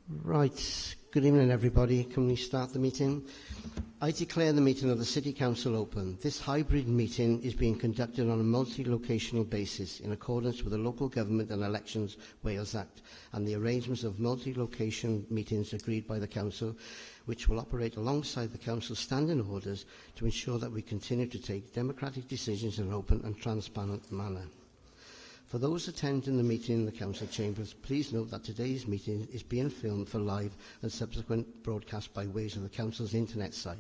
Right. Good evening, everybody. Can we start the meeting? I declare the meeting of the City Council open. This hybrid meeting is being conducted on a multi-locational basis in accordance with the Local Government and Elections Wales Act and the arrangements of multi-location meetings agreed by the Council, which will operate alongside the Council's standing orders to ensure that we continue to take democratic decisions in an open and transparent manner. For those attending the meeting in the Council chambers, please note that today's meeting is being filmed for live and subsequent broadcast by ways of the Council's internet site.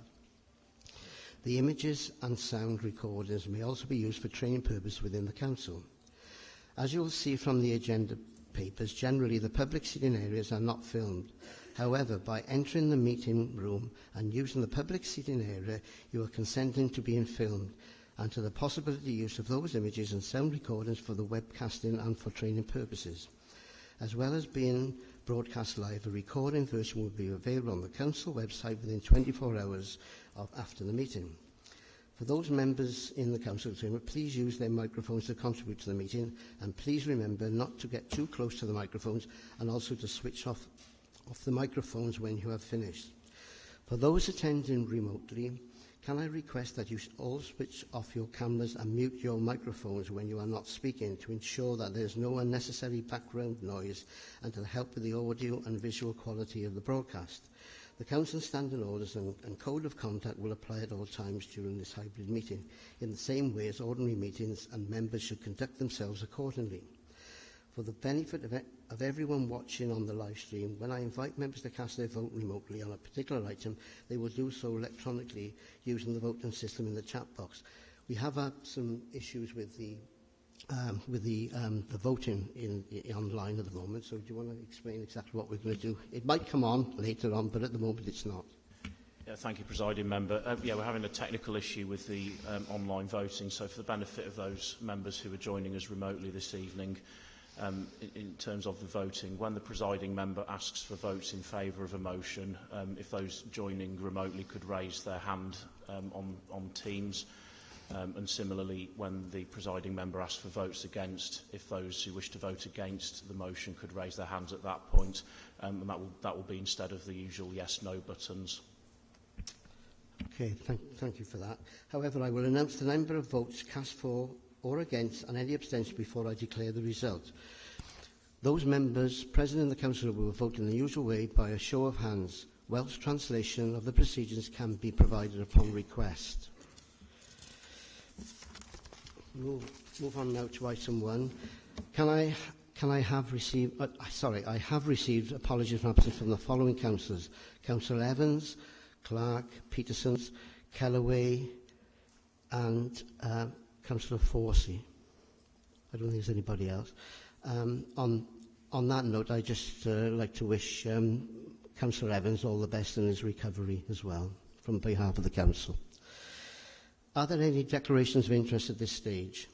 The images and sound recordings may also be used for training purposes within the Council. As you will see from the agenda papers, generally the public seating areas are not filmed. However, by entering the meeting room and using the public seating area, you are consenting to being filmed and to the possibility use of those images and sound recordings for the webcasting and for training purposes. As well as being broadcast live, a recording version will be available on the Council website within 24 hours after the meeting. For those members in the Council chamber, please use their microphones to contribute to the meeting, and please remember not to get too close to the microphones and also to switch off the microphones when you have finished. For those attending remotely, can I request that you all switch off your cameras and mute your microphones when you are not speaking to ensure that there is no unnecessary background noise and to help with the audio and visual quality of the broadcast. The Council's standing orders and code of conduct will apply at all times during this hybrid meeting, in the same way as ordinary meetings, and members should conduct themselves accordingly. For the benefit of everyone watching on the live stream, when I invite members to cast their vote remotely on a particular item, they will do so electronically using the voting system in the chat box. We have had some issues with the voting online at the moment, so do you want to explain exactly what we're going to do? It might come on later on, but at the moment it's not. Yeah, thank you, Presiding Member. We're having a technical issue with the online voting, so for the benefit of those members who are joining us remotely this evening, in terms of the voting, when the presiding member asks for votes in favour of a motion, if those joining remotely could raise their hand on Teams, and similarly when the presiding member asks for votes against, if those who wish to vote against the motion could raise their hands at that point, and that will be instead of the usual yes/no buttons. Okay, thank you for that. However, I will announce the number of votes cast for or against and any abstention before I declare the result. Those members present in the Council will vote in the usual way by a show of hands. Welsh translation of the procedures can be provided upon request. We'll move on now to item 1. I have received apologies for absence from the following councillors: Councillor Evans, Clark, Petersons, Kellaway, and Councillor Forsey. I don't think there's anybody else. On that note, I'd just like to wish Councillor Evans all the best in his recovery as well, from behalf of the Council. Are there any declarations of interest at this stage?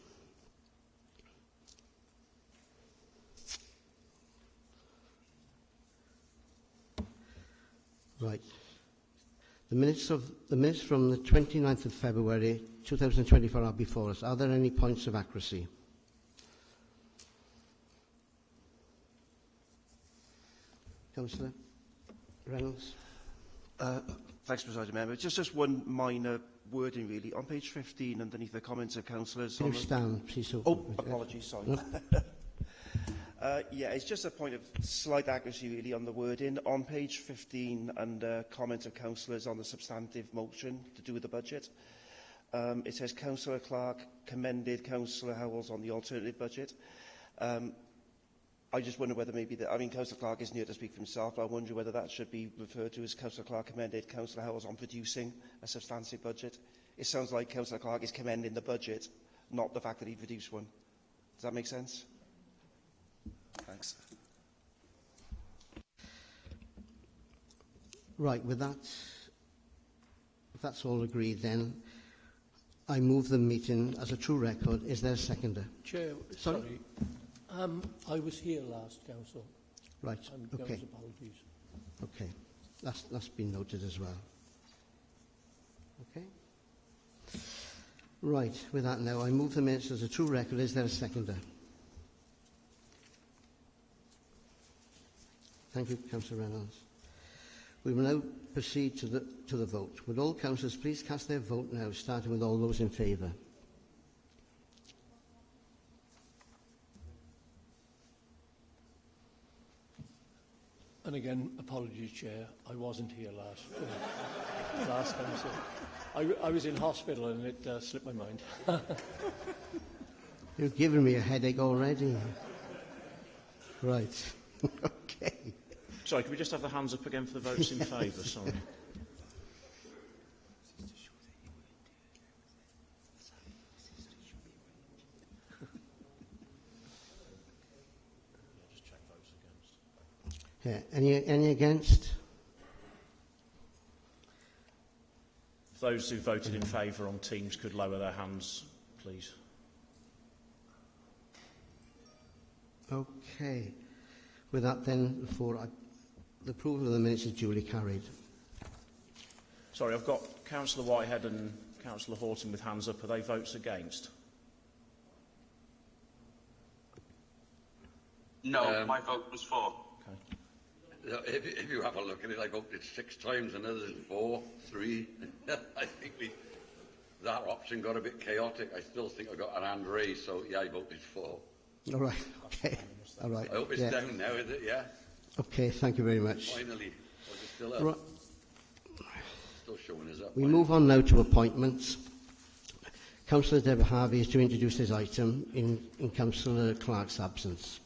Right. The minutes from the 29th of February 2024 are before us. Are there any points of accuracy? Councillor Reynolds. Thanks, President Member. Just one minor wording, really. On page 15, underneath the comments of councillors... Can you stand, please? Apologies, sorry. No? It's just a point of slight accuracy, really, on the wording. On page 15, under comments of councillors on the substantive motion to do with the budget, it says Councillor Clark commended Councillor Howells on the alternative budget. I just wonder whether maybe Councillor Clark isn't here to speak for himself, but I wonder whether that should be referred to as Councillor Clark commended Councillor Howells on producing a substantive budget. It sounds like Councillor Clark is commending the budget, not the fact that he produced one. Does that make sense? Thanks. Right, with that, if that's all agreed, then I move the meeting as a true record. Is there a seconder? Chair, sorry. I was here last, Council. Right, okay. Apologies. Okay, that's been noted as well. Okay. Right, with that now, I move the minutes as a true record. Is there a seconder? Thank you, Councillor Reynolds. We will now proceed to the vote. Would all councillors please cast their vote now, starting with all those in favour? And again, apologies, Chair, I wasn't here last time. So I was in hospital and it slipped my mind. You're giving me a headache already. Right. Okay. Sorry, can we just have the hands up again for the votes in favour? Sorry. Just check votes against. Yeah. Any against? If those who voted in favour on Teams could lower their hands, please. Okay. With that then, the approval of the minutes is duly carried. Sorry, I've got Councillor Whitehead and Councillor Horton with hands up. Are they votes against? No, my vote was for. Okay. If you have a look at it, I voted 6 times and others 4, 3. I think that option got a bit chaotic. I still think I got an hand raised, so yeah, I voted 4. All right. Okay. All right. I hope it's down now, is it? Yeah. Okay. Thank you very much. Finally, was it still up? Right. Still showing us up. We move on now to appointments. Councillor Deborah Harvey is to introduce this item in Councillor Clark's absence.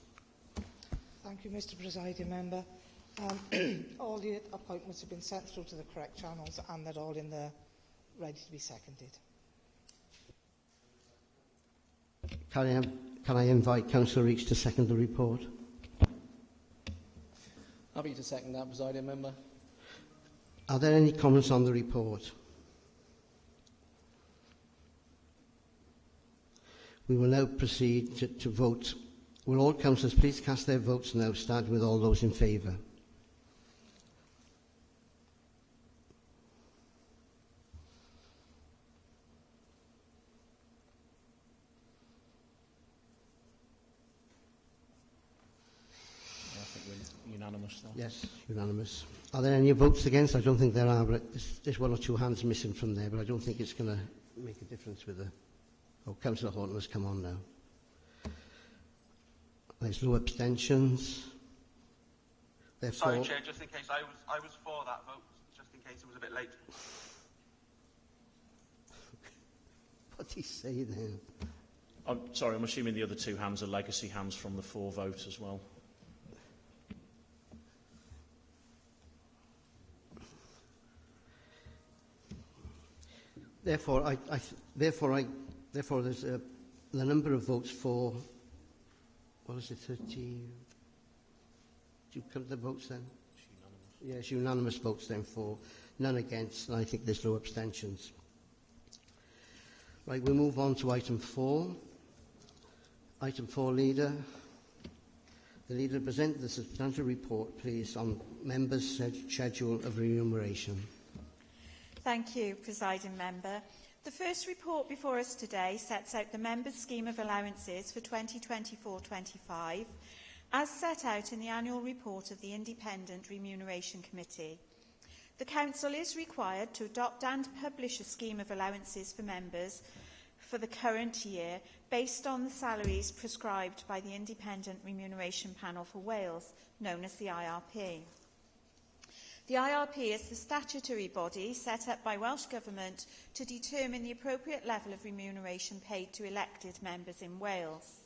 Thank you, Mr. Presiding Member. All the appointments have been sent through to the correct channels and they're all in there ready to be seconded. Can I invite Councillor Reach to second the report? Happy to second that, Presiding Member. Are there any comments on the report? We will now proceed to vote. Will all councillors please cast their votes now, starting with all those in favour? Unanimous, though. Yes, unanimous. Are there any votes against? I don't think there are, but there's 1 or 2 hands missing from there, but I don't think it's going to make a difference with the... Oh, Councillor Horton has come on now. There's no abstentions. Therefore... Sorry, Chair, just in case, I was for that vote, just in case it was a bit late. What did he say then? I'm sorry, I'm assuming the other 2 hands are legacy hands from the 4 vote as well. Therefore, there's the number of votes for. What is it? 30. Do you count the votes then? Yes, unanimous votes then for, none against, and I think there's no abstentions. Right, we move on to item 4. Item 4, Leader. The Leader present the substantive report, please, on members' schedule of remuneration. Thank you, Presiding Member. The first report before us today sets out the members' scheme of allowances for 2024-25, as set out in the annual report of the Independent Remuneration Committee. The Council is required to adopt and publish a scheme of allowances for members for the current year based on the salaries prescribed by the Independent Remuneration Panel for Wales, known as the IRP. The IRP is the statutory body set up by Welsh Government to determine the appropriate level of remuneration paid to elected members in Wales.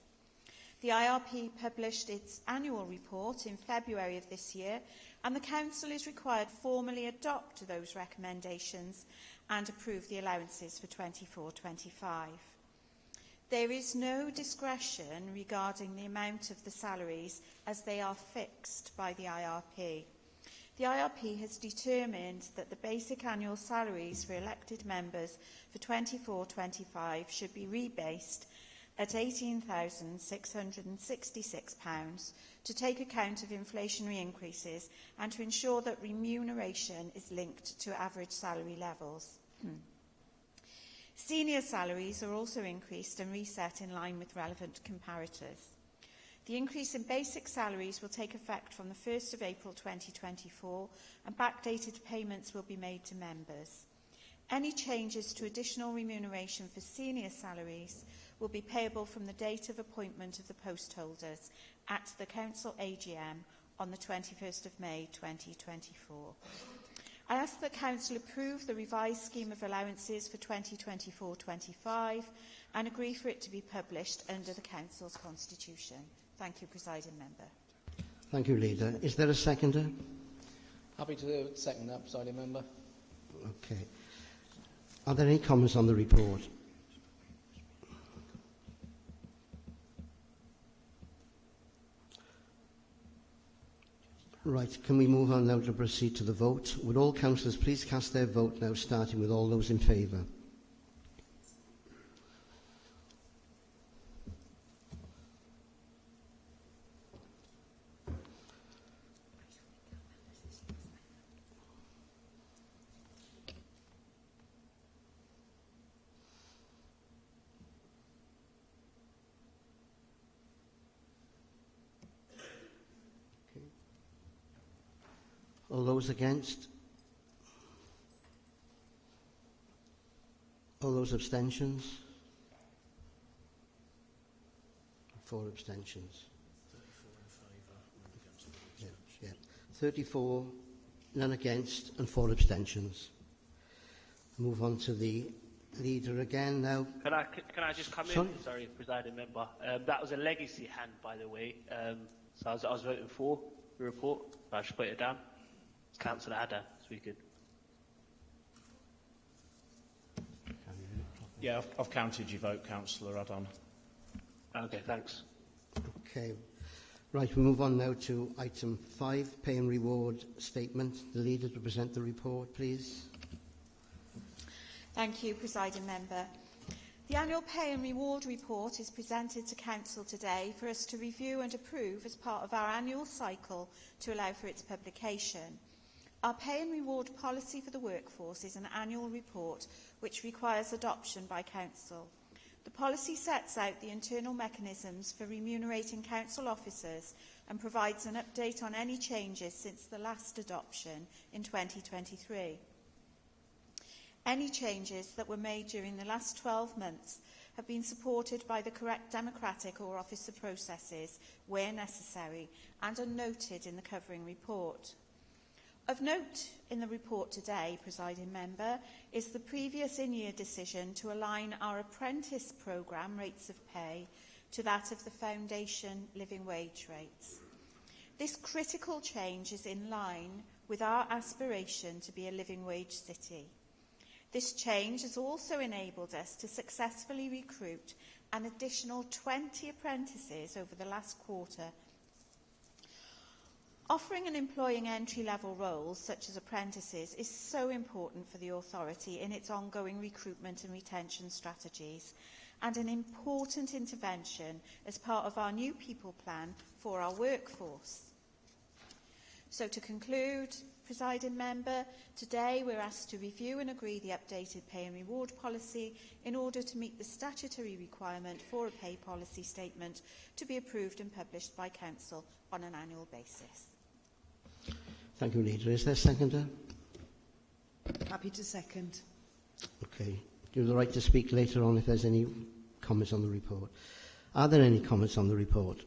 The IRP published its annual report in February of this year, and the Council is required to formally adopt those recommendations and approve the allowances for 24-25. There is no discretion regarding the amount of the salaries as they are fixed by the IRP. The IRP has determined that the basic annual salaries for elected members for 24-25 should be rebased at £18,666 to take account of inflationary increases and to ensure that remuneration is linked to average salary levels. Senior salaries are also increased and reset in line with relevant comparators. The increase in basic salaries will take effect from the 1st of April 2024 and backdated payments will be made to members. Any changes to additional remuneration for senior salaries will be payable from the date of appointment of the post holders at the Council AGM on the 21st of May 2024. I ask that Council approve the revised scheme of allowances for 2024-25 and agree for it to be published under the Council's constitution. Thank you, Presiding Member. Thank you, Leader. Is there a seconder? Happy to second that, Presiding Member. Okay. Are there any comments on the report? Right, can we move on now to proceed to the vote? Would all councillors please cast their vote now, starting with all those in favour? All those against? All those abstentions? 4 abstentions. 34 in favour, none against. Yeah. 34, none against, and 4 abstentions. Move on to the leader again now. Can I just come in? Sorry, Presiding Member. That was a legacy hand, by the way. So I was voting for the report. I should put it down. Councillor Adder, speaking. Yeah, I've counted your vote, Councillor Adon. Okay, thanks. Okay. Right, we move on now to item 5, pay and reward statement. The leader to present the report, please. Thank you, Presiding Member. The annual pay and reward report is presented to Council today for us to review and approve as part of our annual cycle to allow for its publication. Our pay and reward policy for the workforce is an annual report which requires adoption by Council. The policy sets out the internal mechanisms for remunerating Council officers and provides an update on any changes since the last adoption in 2023. Any changes that were made during the last 12 months have been supported by the correct democratic or officer processes where necessary and are noted in the covering report. Of note in the report today, Presiding Member, is the previous in-year decision to align our apprentice programme rates of pay to that of the Foundation living wage rates. This critical change is in line with our aspiration to be a living wage city. This change has also enabled us to successfully recruit an additional 20 apprentices over the last quarter. Offering and employing entry-level roles, such as apprentices, is so important for the authority in its ongoing recruitment and retention strategies, and an important intervention as part of our new people plan for our workforce. So to conclude, Presiding Member, today we're asked to review and agree the updated pay and reward policy in order to meet the statutory requirement for a pay policy statement to be approved and published by Council on an annual basis. Thank you, Leader. Is there a seconder? Happy to second. Okay. You have the right to speak later on if there's any comments on the report. Are there any comments on the report?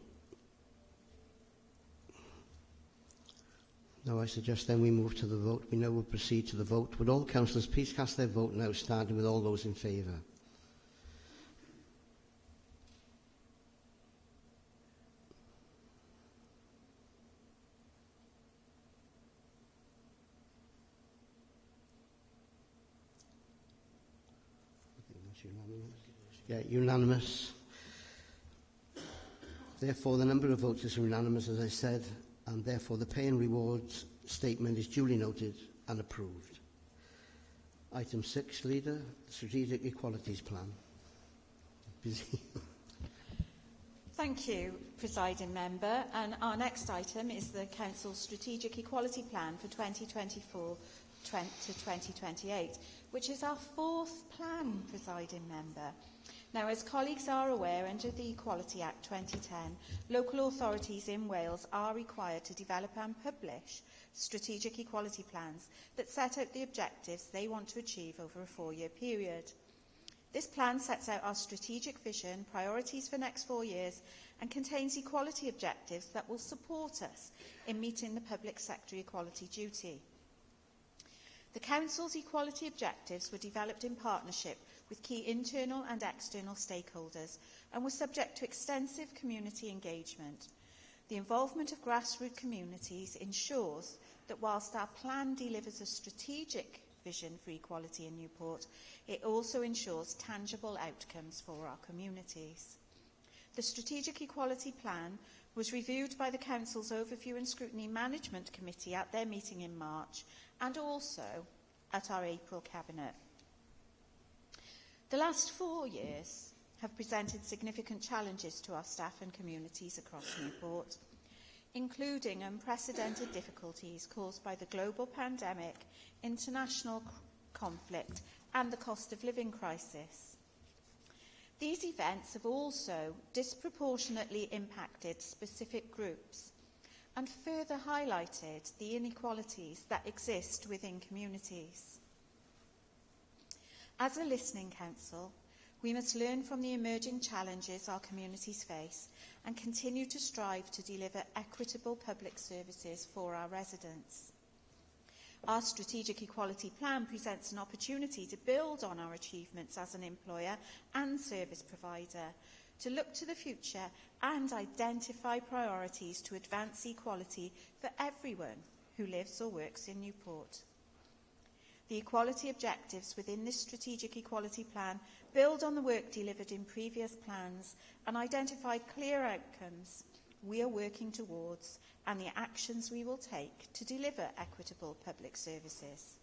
No, I suggest then we move to the vote. We now will proceed to the vote. Would all councillors please cast their vote now, starting with all those in favour? Yeah, unanimous. Therefore, the number of votes is unanimous, as I said, and therefore the pay and rewards statement is duly noted and approved. Item 6, Leader, the Strategic Equalities Plan. Busy. Thank you, Presiding Member. And our next item is the Council's Strategic Equality Plan for 2024 to 2028, which is our 4th plan, Presiding Member. Now, as colleagues are aware, under the Equality Act 2010, local authorities in Wales are required to develop and publish strategic equality plans that set out the objectives they want to achieve over a 4-year period. This plan sets out our strategic vision, priorities for the next 4 years, and contains equality objectives that will support us in meeting the public sector equality duty. The Council's equality objectives were developed in partnership with key internal and external stakeholders and were subject to extensive community engagement. The involvement of grassroots communities ensures that whilst our plan delivers a strategic vision for equality in Newport, it also ensures tangible outcomes for our communities. The Strategic Equality Plan was reviewed by the Council's Overview and Scrutiny Management Committee at their meeting in March and also at our April Cabinet. The last 4 years have presented significant challenges to our staff and communities across Newport, including unprecedented difficulties caused by the global pandemic, international conflict and the cost of living crisis. These events have also disproportionately impacted specific groups and further highlighted the inequalities that exist within communities. As a listening council, we must learn from the emerging challenges our communities face and continue to strive to deliver equitable public services for our residents. Our Strategic Equality Plan presents an opportunity to build on our achievements as an employer and service provider, to look to the future and identify priorities to advance equality for everyone who lives or works in Newport. The equality objectives within this Strategic Equality Plan build on the work delivered in previous plans and identify clear outcomes we are working towards and the actions we will take to deliver equitable public services.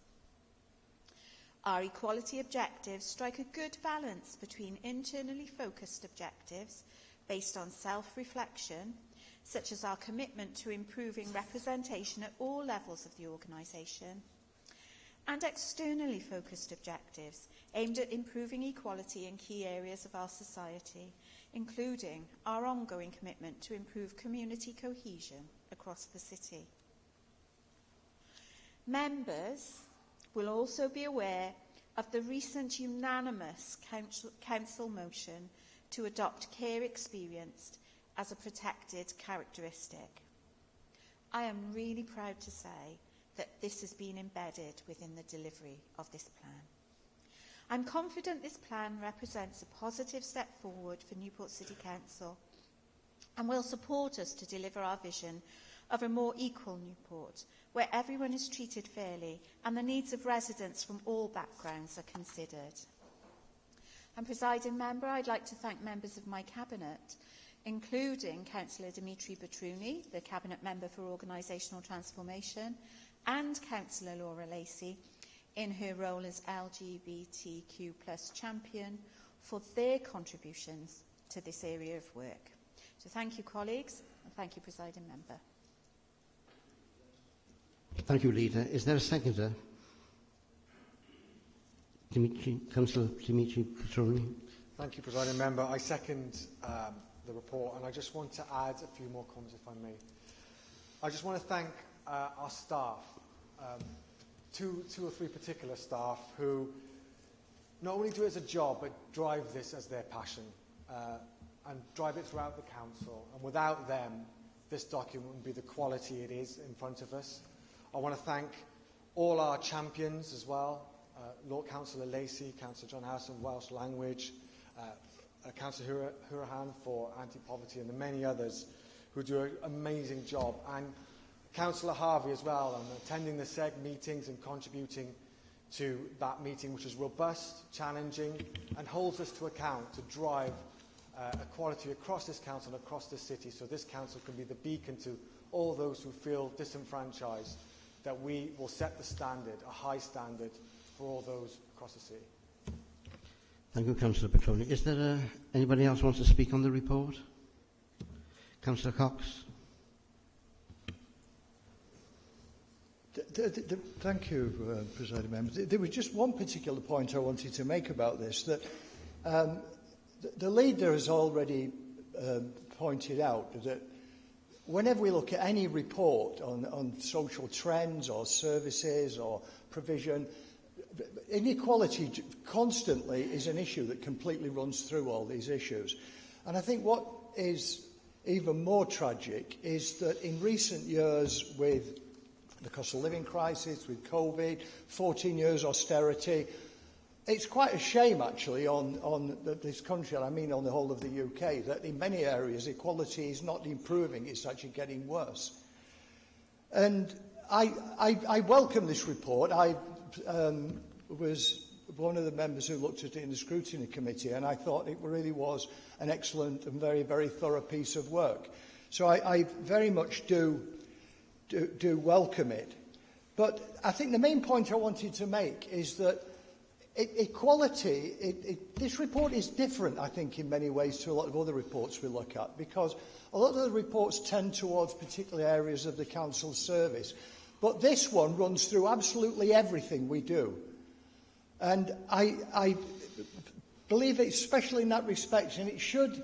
Our equality objectives strike a good balance between internally focused objectives based on self-reflection, such as our commitment to improving representation at all levels of the organisation, and externally focused objectives aimed at improving equality in key areas of our society, including our ongoing commitment to improve community cohesion across the city. Members will also be aware of the recent unanimous council motion to adopt care experienced as a protected characteristic. I am really proud to say that this has been embedded within the delivery of this plan. I'm confident this plan represents a positive step forward for Newport City Council and will support us to deliver our vision of a more equal Newport, where everyone is treated fairly and the needs of residents from all backgrounds are considered. And, Presiding Member, I'd like to thank members of my Cabinet, including Councillor Dimitri Petruni, the Cabinet Member for Organisational Transformation, and Councillor Laura Lacey, in her role as LGBTQ+ champion, for their contributions to this area of work. So thank you, colleagues, and thank you, Presiding Member. Thank you, Leader. Is there a seconder? Councillor Dimitri Petroni. Thank you, Presiding Member. I second the report, and I just want to add a few more comments, if I may. I just want to thank our staff, two or three particular staff who not only do it as a job, but drive this as their passion and drive it throughout the council. And without them, this document wouldn't be the quality it is in front of us. I want to thank all our champions as well, Lord Councillor Lacey, Councillor John Harrison, Welsh Language, Councillor Hurahan for anti-poverty, and the many others who do an amazing job. And Councillor Harvey as well, and attending the SEG meetings and contributing to that meeting, which is robust, challenging, and holds us to account to drive equality across this council and across the city, so this council can be the beacon to all those who feel disenfranchised, that we will set the standard, a high standard, for all those across the city. Thank you, Councillor Petroni. Is there anybody else who wants to speak on the report? Councillor Cox. Thank you, Presiding Member. There was just one particular point I wanted to make about this, that The leader has already pointed out that whenever we look at any report on social trends or services or provision, inequality constantly is an issue that completely runs through all these issues. And I think what is even more tragic is that in recent years, with the cost of living crisis, with COVID, 14 years austerity, it's quite a shame actually on this country, and I mean on the whole of the UK, that in many areas equality is not improving, it's actually getting worse. And I welcome this report. I was one of the members who looked at it in the scrutiny committee, and I thought it really was an excellent and very, very thorough piece of work. So I very much do welcome it. But I think the main point I wanted to make is that equality, this report is different, I think, in many ways to a lot of other reports we look at, because a lot of the reports tend towards particular areas of the council service. But this one runs through absolutely everything we do. And I believe it, especially in that respect, and it should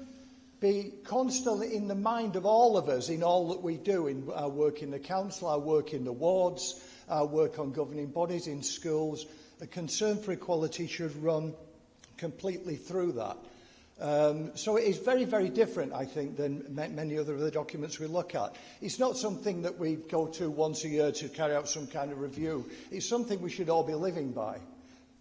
be constantly in the mind of all of us in all that we do, in our work in the council, our work in the wards, our work on governing bodies in schools. The concern for equality should run completely through that. So it is very, very different, I think, than many other of the documents we look at. It's not something that we go to once a year to carry out some kind of review. It's something we should all be living by.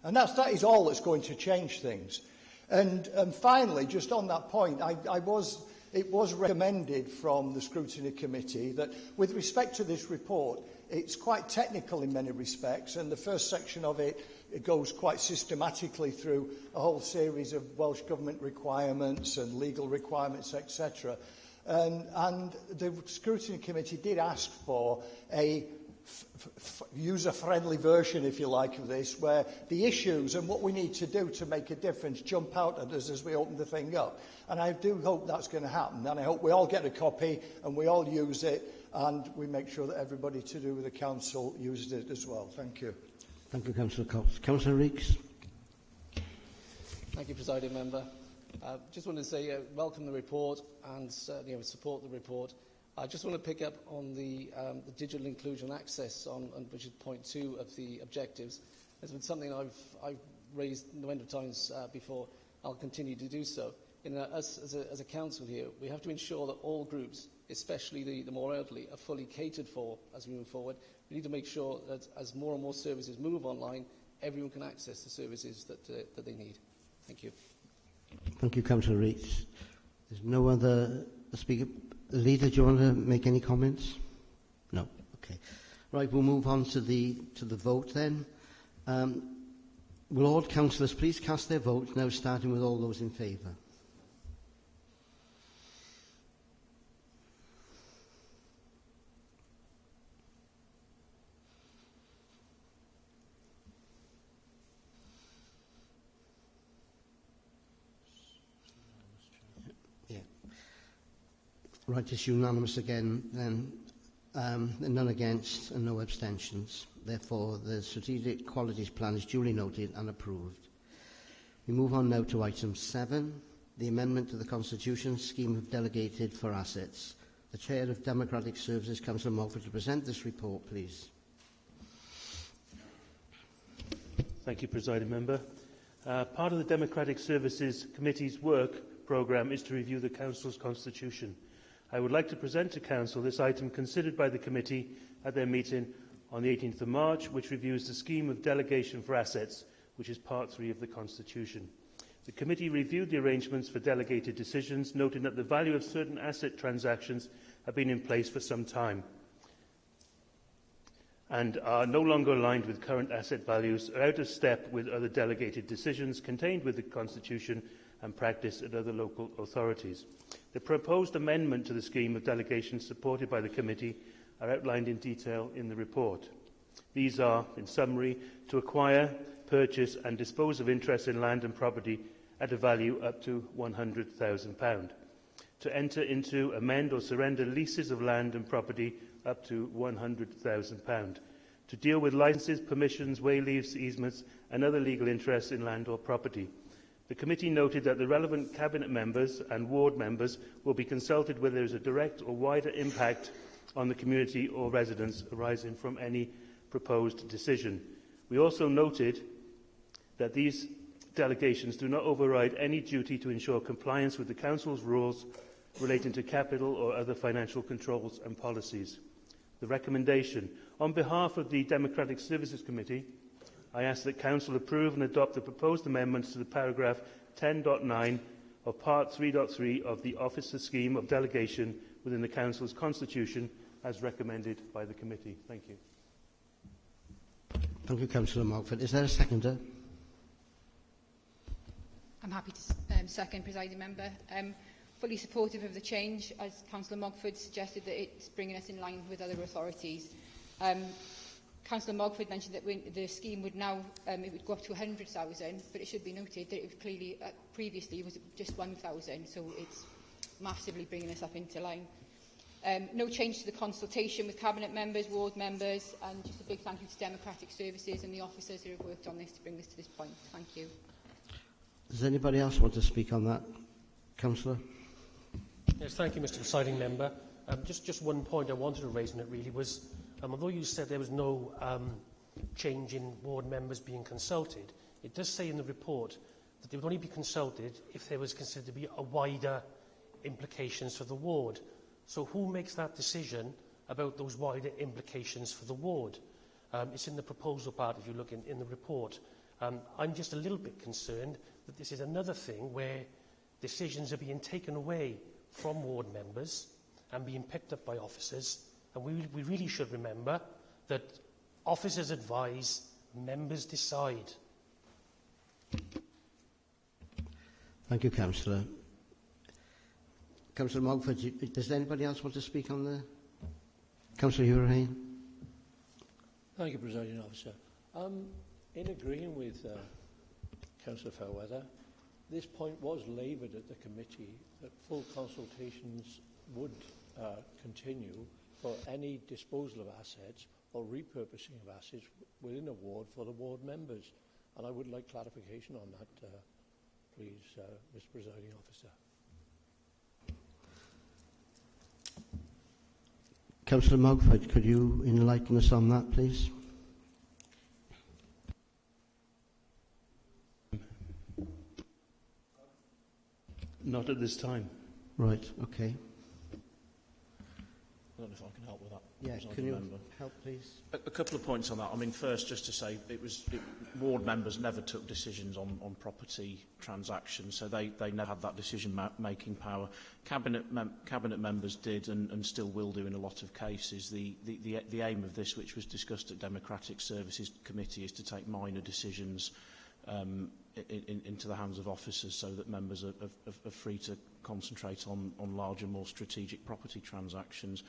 And that is all that's going to change things. And finally, just on that point, it was recommended from the Scrutiny Committee that with respect to this report, it's quite technical in many respects, and the first section of it goes quite systematically through a whole series of Welsh Government requirements and legal requirements, etc. And the Scrutiny Committee did ask for a user-friendly version, if you like, of this, where the issues and what we need to do to make a difference jump out at us as we open the thing up. And I do hope that's going to happen, and I hope we all get a copy and we all use it, and we make sure that everybody to do with the council uses it as well. Thank you. Thank you, Councillor Cox. Councillor Reeks. Thank you, Presiding Member. Just want to say welcome the report and certainly support the report. I just want to pick up on the digital inclusion access, which is point 2 of the objectives. It's been something I've raised a number of times before. I'll continue to do so. Us as a council here, we have to ensure that all groups, especially the more elderly, are fully catered for as we move forward. We need to make sure that as more and more services move online, everyone can access the services that they need. Thank you. Thank you, Councillor Reeks. There's no other speaker. Leader, do you want to make any comments? No. Okay. Right, we'll move on to the vote then. Will all councillors please cast their votes now, starting with all those in favour? Right, it's unanimous again then, none against and no abstentions. Therefore, the Strategic Qualities Plan is duly noted and approved. We move on now to item 7, the amendment to the Constitution Scheme of Delegated for Assets. The Chair of Democratic Services, Councillor Moffat, to present this report, please. Thank you, Presiding Member. Part of the Democratic Services Committee's work programme is to review the Council's constitution. I would like to present to Council this item considered by the committee at their meeting on the 18th of March, which reviews the scheme of delegation for assets, which is part 3 of the Constitution. The committee reviewed the arrangements for delegated decisions, noting that the value of certain asset transactions have been in place for some time and are no longer aligned with current asset values, or out of step with other delegated decisions contained with the Constitution and practice at other local authorities. The proposed amendment to the scheme of delegation supported by the committee are outlined in detail in the report. These are, in summary, to acquire, purchase and dispose of interest in land and property at a value up to £100,000, to enter into, amend or surrender leases of land and property up to £100,000, to deal with licences, permissions, way leaves, easements and other legal interests in land or property, The committee noted that the relevant Cabinet members and ward members will be consulted whether there is a direct or wider impact on the community or residents arising from any proposed decision. We also noted that these delegations do not override any duty to ensure compliance with the Council's rules relating to capital or other financial controls and policies. The recommendation. On behalf of the Democratic Services Committee, I ask that Council approve and adopt the proposed amendments to the paragraph 10.9 of Part 3.3 of the Officer Scheme of Delegation within the Council's Constitution as recommended by the Committee. Thank you. Thank you, Councillor Mogford. Is there a seconder? I'm happy to second, Presiding Member. Fully supportive of the change, as Councillor Mogford suggested, that it's bringing us in line with other authorities. Councillor Mogford mentioned that the scheme would now it would go up to 100,000, but it should be noted that it was clearly previously was just 1,000, so it's massively bringing us up into line. No change to the consultation with Cabinet members, ward members, and just a big thank you to Democratic Services and the officers who have worked on this to bring us to this point. Thank you. Does anybody else want to speak on that? Councillor? Yes, thank you, Mr. Presiding Member. Just one point I wanted to raise on it really was, although you said there was no change in ward members being consulted, it does say in the report that they would only be consulted if there was considered to be a wider implications for the ward. So who makes that decision about those wider implications for the ward? It's in the proposal part if you look in the report. I'm just a little bit concerned that this is another thing where decisions are being taken away from ward members and being picked up by officers. And we really should remember that officers advise, members decide. Thank you, Councillor. Councillor Mogford, does anybody else want to speak on the... Councillor Hurahan? Thank you, Presiding Officer. In agreeing with Councillor Fairweather, this point was laboured at the committee that full consultations would continue for any disposal of assets or repurposing of assets within a ward for the ward members. And I would like clarification on that, please, Mr. Presiding Officer. Councillor Mogford, could you enlighten us on that, please? Not at this time. Right, okay. I don't know if I can help with that. Yeah, can you help, please? A couple of points on that. I mean, first, just to say, ward members never took decisions on property transactions, so they never had that decision-making power. Cabinet members did and still will do in a lot of cases. The aim of this, which was discussed at Democratic Services Committee, is to take minor decisions into the hands of officers so that members are free to concentrate on larger, more strategic property transactions.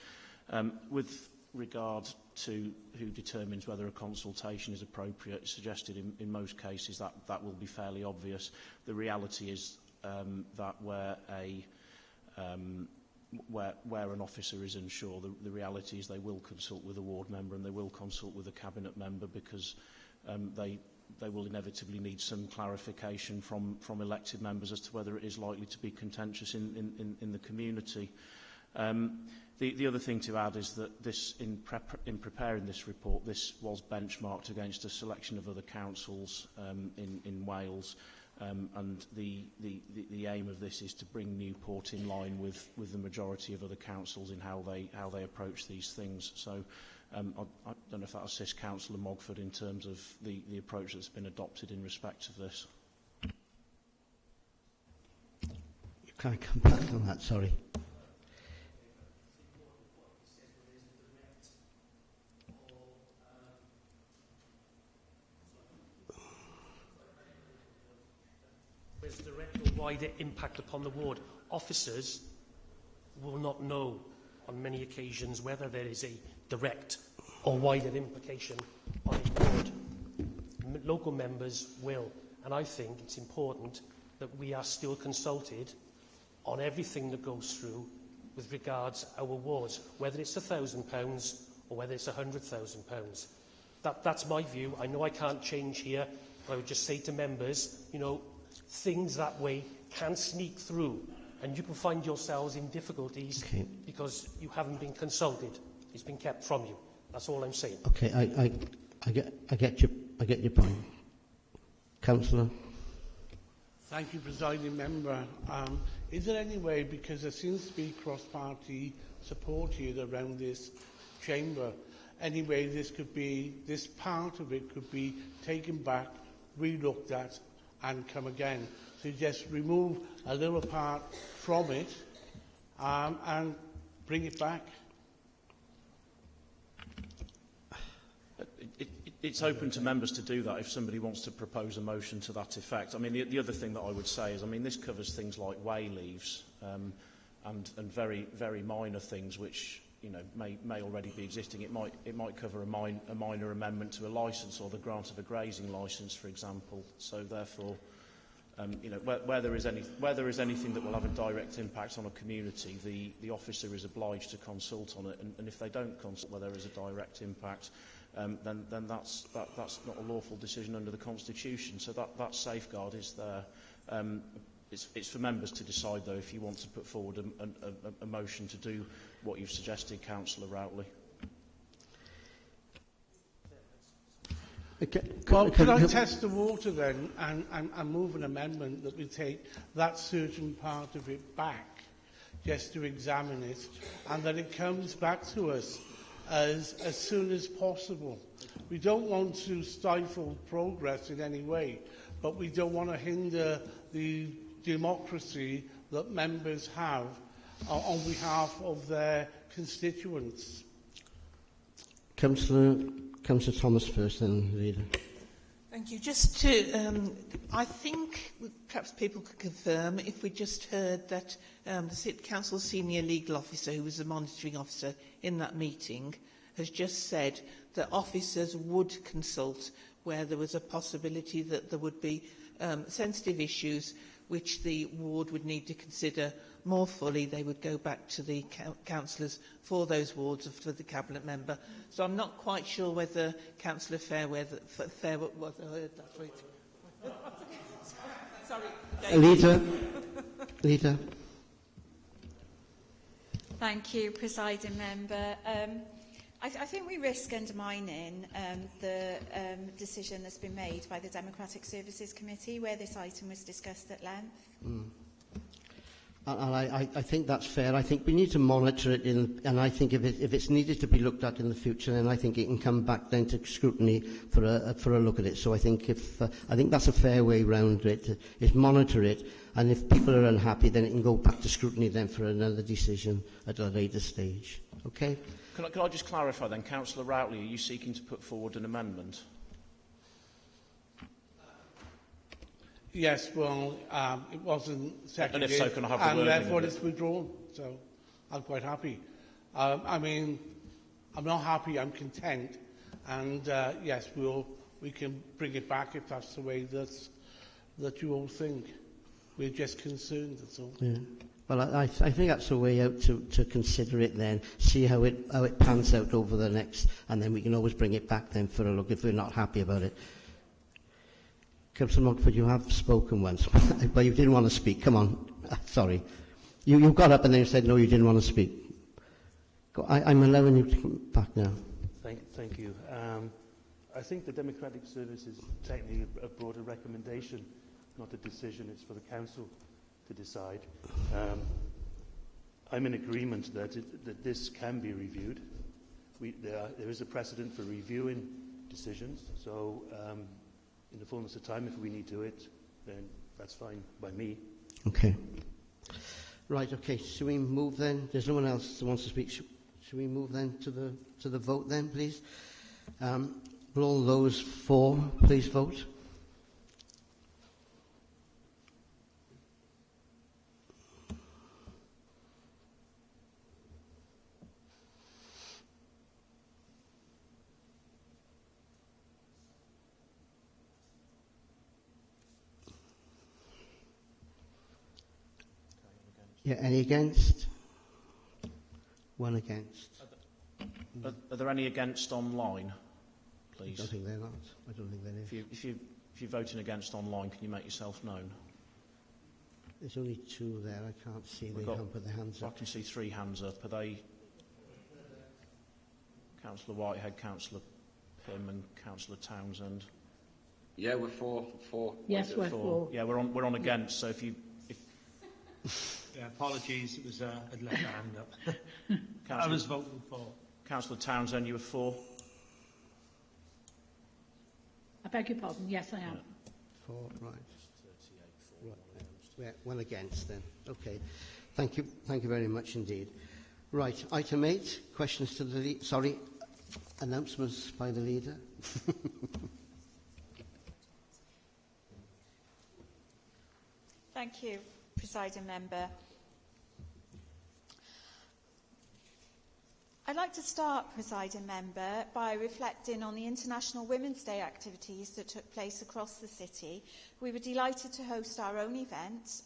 With regard to who determines whether a consultation is appropriate, it's suggested in most cases that will be fairly obvious. The reality is that where an officer is unsure, the reality is they will consult with a ward member and they will consult with a cabinet member because they will inevitably need some clarification from elected members as to whether it is likely to be contentious in the community. The other thing to add is that this, in preparing this report, this was benchmarked against a selection of other councils in Wales, and the aim of this is to bring Newport in line with the majority of other councils in how they approach these things. So I don't know if that assists Councillor Mogford in terms of the approach that's been adopted in respect of this. Can I come back on that? Sorry. There's direct or wider impact upon the ward. Officers will not know on many occasions whether there is a direct or wider implication on a ward. Local members will, and I think it's important that we are still consulted on everything that goes through with regards to our wards, whether it's £1,000 or whether it's £100,000. That's my view. I know I can't change here, but I would just say to members, you know, things that way can sneak through, and you can find yourselves in difficulties because you haven't been consulted. It's been kept from you. That's all I'm saying. Okay, I get your point. Councillor. Thank you, Presiding Member. Is there any way, because there seems to be cross-party support here around this chamber, any way this part of it could be taken back, re-looked at and come again? So just remove a little part from it and bring it back. It's open to members to do that if somebody wants to propose a motion to that effect. I mean, the other thing that I would say is, I mean, this covers things like way leaves and very, very minor things which, you know, may already be existing. It might cover a minor amendment to a licence or the grant of a grazing licence, for example. So therefore, you know, where there is anything that will have a direct impact on a community, the officer is obliged to consult on it, and if they don't consult where there is a direct impact, then that's not a lawful decision under the Constitution. So that safeguard is there. It's for members to decide, though, if you want to put forward a motion to do what you've suggested, Councillor Routley. Well, could I test the water then and move an amendment that we take that certain part of it back just to examine it, and that it comes back to us as soon as possible? We don't want to stifle progress in any way, but we don't want to hinder the democracy that members have on behalf of their constituents. Councillor Thomas first, then Leader. Thank you. Just to, I think perhaps people could confirm if we just heard that the City Council senior legal officer, who was the monitoring officer in that meeting, has just said that officers would consult where there was a possibility that there would be sensitive issues which the ward would need to consider more fully. They would go back to the councillors for those wards for the cabinet member. So I'm not quite sure whether Councillor Fairweather was heard that right. Sorry. Leader. Thank you, Presiding Member. I think we risk undermining the decision that's been made by the Democratic Services Committee, where this item was discussed at length. And I think that's fair. I think we need to monitor it, and I think if it's needed to be looked at in the future, then I think it can come back then to scrutiny for a look at it. So I think I think that's a fair way round it, is monitor it, and if people are unhappy, then it can go back to scrutiny then for another decision at a later stage. Okay? Can I just clarify then, Councillor Routley, are you seeking to put forward an amendment? Yes, well, it wasn't seconded, and if so, can I have the and therefore it's withdrawn. So I'm quite happy. I mean, I'm not happy. I'm content, and yes, we can bring it back if that's the way that you all think. We're just concerned. That's all. Yeah. Well, I think that's a way out to consider it then, see how it pans out over the next, and then we can always bring it back then for a look if we're not happy about it. Councillor Montford, you have spoken once, but you didn't want to speak. Come on. Sorry. You got up and then you said, no, you didn't want to speak. I'm allowing you to come back now. Thank you. I think the Democratic Services technically have brought a recommendation, not a decision. It's for the Council to decide. I'm in agreement that this can be reviewed. There is a precedent for reviewing decisions, so in the fullness of time, if we need to do it, then that's fine by me. Okay. Right, okay. Should we move then? There's no one else that wants to speak. Should we move then to the vote then, please? Will all those for please vote? Yeah, any against? One against. Are there any against online, please? I don't think they're not. I don't think they're. If you're voting against online, can you make yourself known? There's only two there. I can't see. They haven't put their hands up. I can see 3 hands up. Are they Councillor Whitehead, Councillor Pym and Councillor Townsend? Yeah, we're for. Yes, we're for. Yeah, we're on against. So if yeah, apologies, it was I'd left my hand up. I was voting for. Councillor Townsend, you were for? I beg your pardon. Yes, I am. Yeah. For, right. Right. One against then. Okay. Thank you very much indeed. Right, item 8, questions to the announcements by the leader. Thank you, Presiding Member. I'd like to start, Presiding Member, by reflecting on the International Women's Day activities that took place across the city. We were delighted to host our own event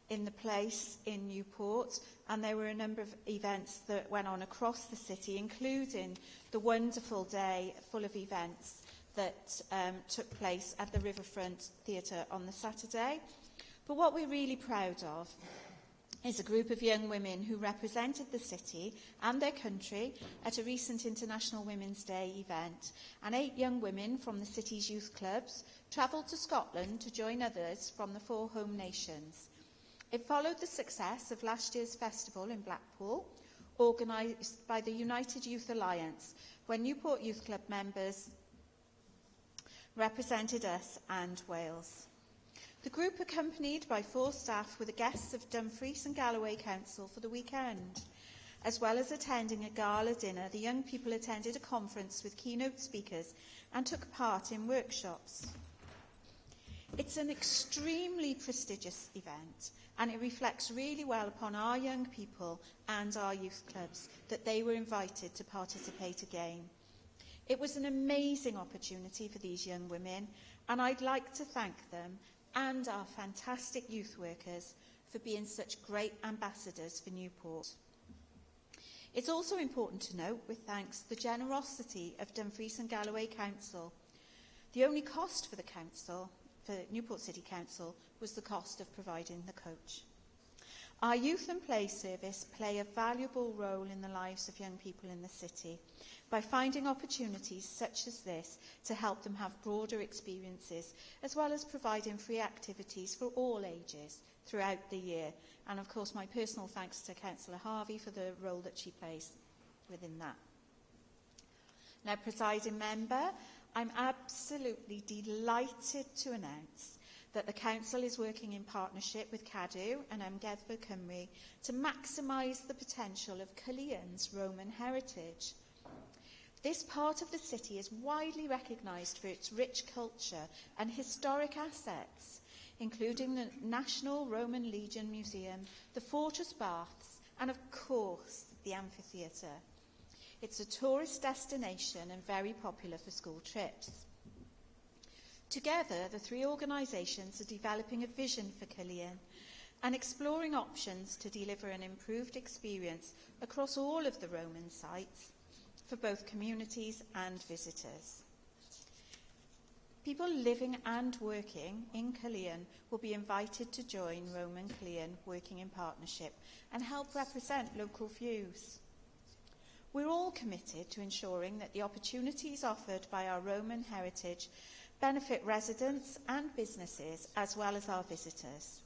in the place in Newport, and there were a number of events that went on across the city, including the wonderful day full of events that took place at the Riverfront Theatre on the Saturday. But what we're really proud of is a group of young women who represented the city and their country at a recent International Women's Day event. And 8 young women from the city's youth clubs travelled to Scotland to join others from the 4 home nations. It followed the success of last year's festival in Blackpool, organised by the United Youth Alliance, when Newport Youth Club members represented us and Wales. The group, accompanied by 4 staff, were the guests of Dumfries and Galloway Council for the weekend. As well as attending a gala dinner, the young people attended a conference with keynote speakers and took part in workshops. It's an extremely prestigious event, and it reflects really well upon our young people and our youth clubs that they were invited to participate again. It was an amazing opportunity for these young women, and I'd like to thank them and our fantastic youth workers for being such great ambassadors for Newport. It's also important to note, with thanks, the generosity of Dumfries and Galloway Council. The only cost for the council, for Newport City Council, was the cost of providing the coach. Our youth and play service play a valuable role in the lives of young people in the city by finding opportunities such as this to help them have broader experiences, as well as providing free activities for all ages throughout the year. And of course, my personal thanks to Councillor Harvey for the role that she plays within that. Now, Presiding Member, I'm absolutely delighted to announce that the Council is working in partnership with Cadw and Amgueddfa Cymru to maximise the potential of Caerleon's Roman heritage. This part of the city is widely recognised for its rich culture and historic assets, including the National Roman Legion Museum, the Fortress Baths, and of course, the amphitheatre. It's a tourist destination and very popular for school trips. Together, the 3 organisations are developing a vision for Caerleon and exploring options to deliver an improved experience across all of the Roman sites for both communities and visitors. People living and working in Caerleon will be invited to join Roman Caerleon working in partnership and help represent local views. We're all committed to ensuring that the opportunities offered by our Roman heritage benefit residents and businesses as well as our visitors.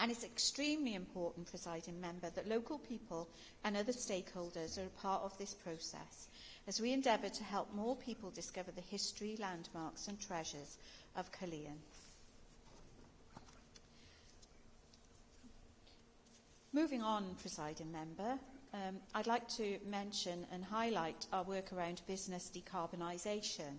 And it's extremely important, Presiding Member, that local people and other stakeholders are a part of this process as we endeavour to help more people discover the history, landmarks and treasures of Caerleon. Moving on, Presiding Member, I'd like to mention and highlight our work around business decarbonisation.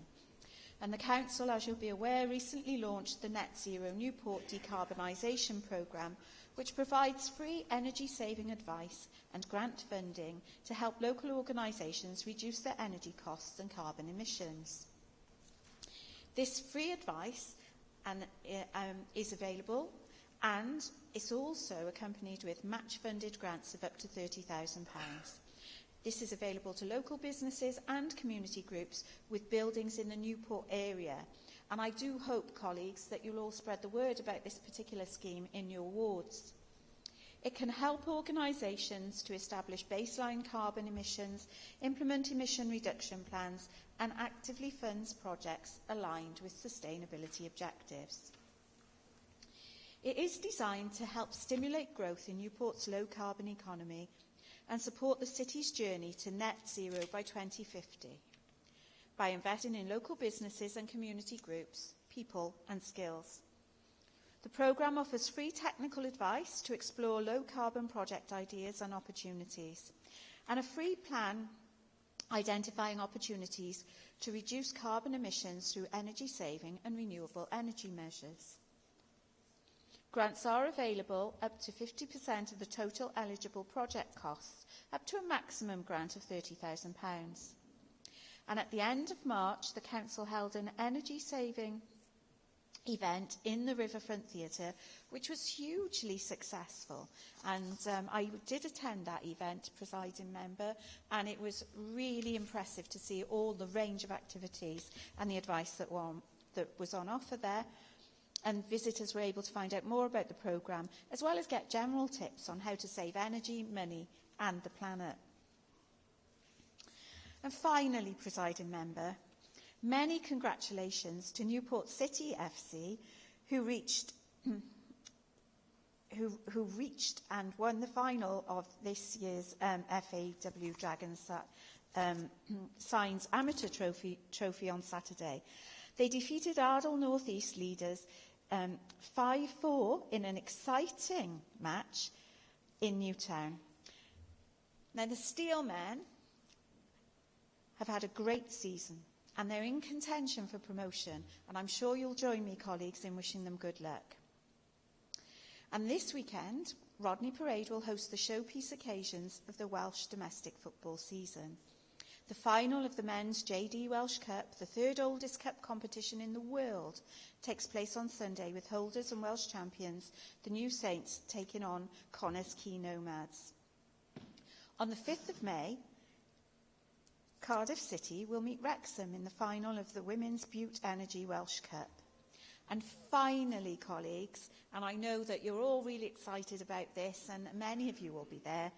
And the Council, as you'll be aware, recently launched the Net Zero Newport Decarbonisation Programme, which provides free energy-saving advice and grant funding to help local organisations reduce their energy costs and carbon emissions. This free advice is available, and it's also accompanied with match-funded grants of up to £30,000. This is available to local businesses and community groups with buildings in the Newport area, And I do hope, colleagues, that you'll all spread the word about this particular scheme in your wards. It can help organisations to establish baseline carbon emissions, implement emission reduction plans, and actively funds projects aligned with sustainability objectives. It is designed to help stimulate growth in Newport's low-carbon economy and support the city's journey to net zero by 2050 by investing in local businesses and community groups, people and skills. The programme offers free technical advice to explore low-carbon project ideas and opportunities, and a free plan identifying opportunities to reduce carbon emissions through energy saving and renewable energy measures. Grants are available up to 50% of the total eligible project costs, up to a maximum grant of £30,000. And at the end of March, the Council held an energy-saving event in the Riverfront Theatre, which was hugely successful. And I did attend that event, presiding member, and it was really impressive to see all the range of activities and the advice that was on offer there. And visitors were able to find out more about the programme, as well as get general tips on how to save energy, money and the planet. And finally, presiding member, many congratulations to Newport City FC, who reached and won the final of this year's FAW Dragons Signs Amateur Trophy on Saturday. They defeated Ardell North East leaders 5-4 in an exciting match in Newtown. Now, the Steelmen have had a great season, and they're in contention for promotion, and I'm sure you'll join me, colleagues, in wishing them good luck. And this weekend, Rodney Parade will host the showpiece occasions of the Welsh domestic football season. The final of the men's JD Welsh Cup, the third oldest cup competition in the world, takes place on Sunday with holders and Welsh champions, the New Saints, taking on Connah's Quay Nomads. On the 5th of May, Cardiff City will meet Wrexham in the final of the Women's Bute Energy Welsh Cup. And finally, colleagues, and I know that you're all really excited about this, and many of you will be there,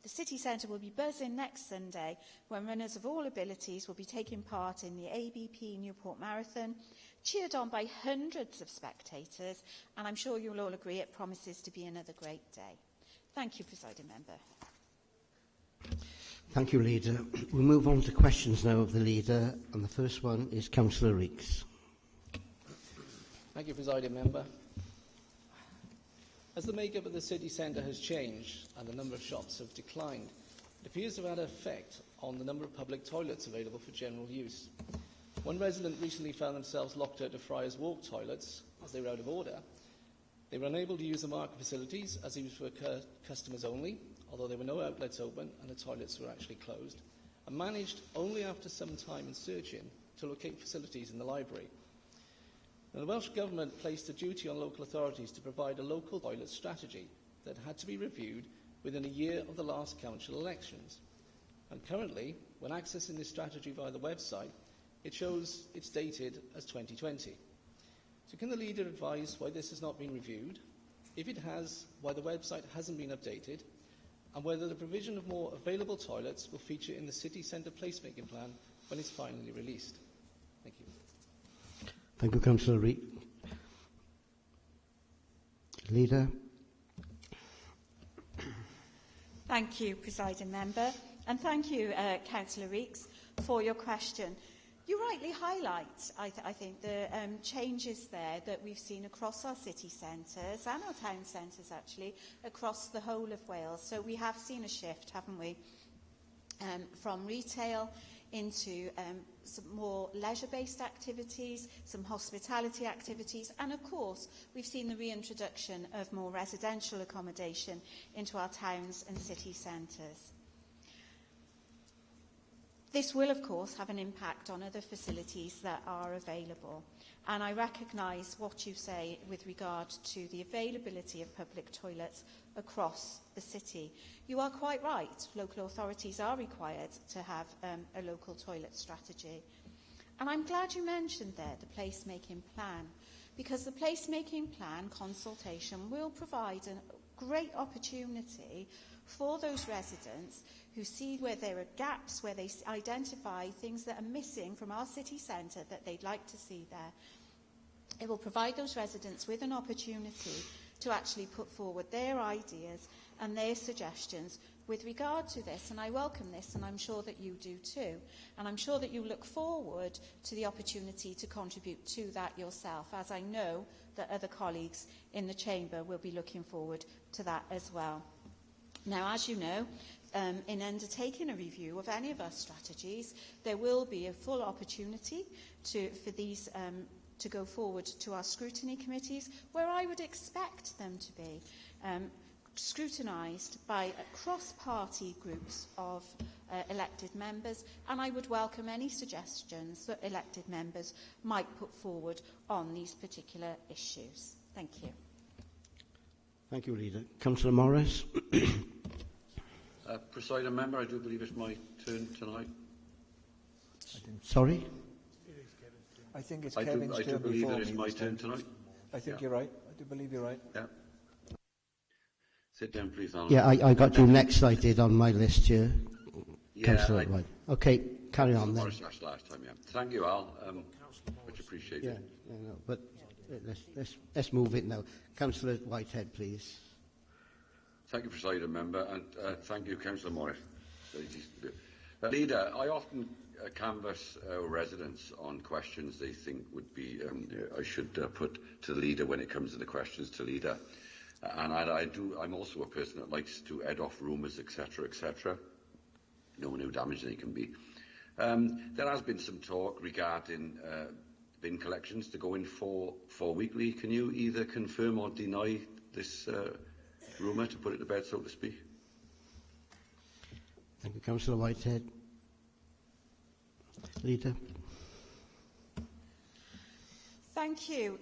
the City Centre will be buzzing next Sunday when runners of all abilities will be taking part in the ABP Newport Marathon, cheered on by hundreds of spectators, and I'm sure you'll all agree it promises to be another great day. Thank you, presiding member. Thank you, Leader. We'll move on to questions now of the Leader, and the first one is Councillor Reeks. Thank you, presiding member. As the makeup of the city centre has changed and the number of shops have declined, it appears to have had an effect on the number of public toilets available for general use. One resident recently found themselves locked out of Friars Walk toilets as they were out of order. They were unable to use the market facilities as these were customers only, although there were no outlets open and the toilets were actually closed, and managed only after some time in searching to locate facilities in the library. Now, the Welsh Government placed a duty on local authorities to provide a local toilet strategy that had to be reviewed within a year of the last council elections. And currently, when accessing this strategy via the website, it shows it's dated as 2020. So can the Leader advise why this has not been reviewed? If it has, why the website hasn't been updated? And whether the provision of more available toilets will feature in the city centre placemaking plan when it's finally released? Thank you. Thank you, Councillor Reid. Leader. Thank you, presiding member, and thank you, Councillor Reeks, for your question. You rightly highlight, I think, the changes there that we've seen across our city centres and our town centres, actually, across the whole of Wales. So we have seen a shift, haven't we, from retail into some more leisure-based activities, some hospitality activities, and of course, we've seen the reintroduction of more residential accommodation into our towns and city centres. This will, of course, have an impact on other facilities that are available. And I recognise what you say with regard to the availability of public toilets across the city. You are quite right. Local authorities are required to have a local toilet strategy. And I'm glad you mentioned there the placemaking plan, because the placemaking plan consultation will provide a great opportunity for those residents who see where there are gaps, where they identify things that are missing from our city centre that they'd like to see there. It will provide those residents with an opportunity to actually put forward their ideas and their suggestions with regard to this, and I welcome this, and I'm sure that you do too. And I'm sure that you look forward to the opportunity to contribute to that yourself, as I know that other colleagues in the Chamber will be looking forward to that as well. Now, as you know, in undertaking a review of any of our strategies, there will be a full opportunity for these to go forward to our scrutiny committees, where I would expect them to be scrutinised by cross-party groups of elected members, and I would welcome any suggestions that elected members might put forward on these particular issues. Thank you. Thank you, Leader. Councillor Morris. Presiding Member, I do believe it's my turn tonight. Sorry? I think it's Kevin's turn. I do believe it is my turn tonight. I think you're right. I do believe you're right. Yeah. Sit down, please, Alan. Yeah, I got you next, I did, on my list here. Yeah, Councillor White. Okay, carry on then. Last time, yeah. Thank you, Al. Much appreciated. Yeah, no, but let's move it now. Councillor Whitehead, please. Thank you, Presiding Member, and thank you, Councillor Morris. Leader, I often canvass residents on questions they think would be I should put to the Leader when it comes to the questions to Leader. And I'm also a person that likes to head off rumours, etc., etc., knowing how damaging they can be. There has been some talk regarding bin collections to go in for weekly. Can you either confirm or deny this rumour, to put it to bed, so to speak? Thank you, Councillor Whitehead. Leader. Thank you,